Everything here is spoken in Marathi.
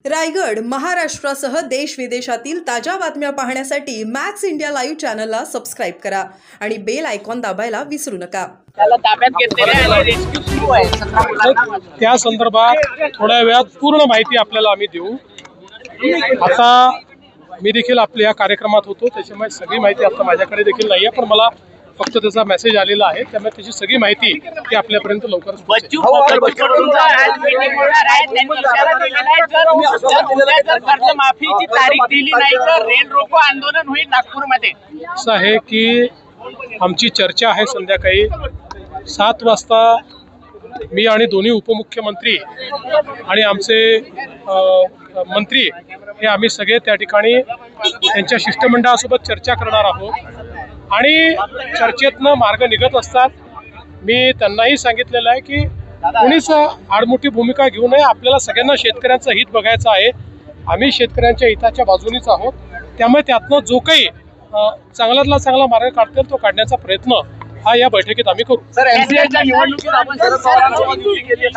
रायगड, महाराष्ट्रासह देश विदेशातील ताज्या बातम्या पाहण्यासाठी मॅक्स इंडिया लाईव्ह चॅनलला सबस्क्राइब करा आणि बेल आयकॉन दाबायला विसरू नका। त्या संदर्भात थोड्या वेळात पूर्ण माहिती आपल्याला आम्ही देऊ। आता मी देखील आपल्या या कार्यक्रमात होतो, त्याच्यामुळे सगळी माहिती आता माझ्याकडे देखील नाही आहे, पण मला फक्त त्याचा मेसेज आलेला आहे, त्यामुळे त्याची सगळी माहिती ती आपल्यापर्यंत लवकरच माफीची तारीख दिली नाही तर रेल रोको आंदोलन होईल नागपूरमध्ये। असं आहे की आमची चर्चा आहे संध्याकाळी 7 वाजता मी आणि दोन्ही उपमुख्यमंत्री आणि आमचे मंत्री हे आम्ही सगळे त्या ठिकाणी त्यांच्या शिष्टमंडळासोबत चर्चा करणार आहोत आणि चर्चेतनं मार्ग निघत असतात। मी त्यांनाही सांगितलेलं आहे की कोणीच आडमुठी भूमिका घेऊ नये, आपल्याला सगळ्यांना शेतकऱ्यांचं हित बघायचं आहे। आम्ही शेतकऱ्यांच्या हिताच्या बाजूनीच आहोत, त्यामुळे त्यातनं जो काही चांगल्यातला चांगला मार्ग काढतील तो काढण्याचा प्रयत्न हा या बैठकीत आम्ही करू। सर, एमसीआयच्या निवडणुकीत आपण शरद पवारांसोबत युती केली आहे।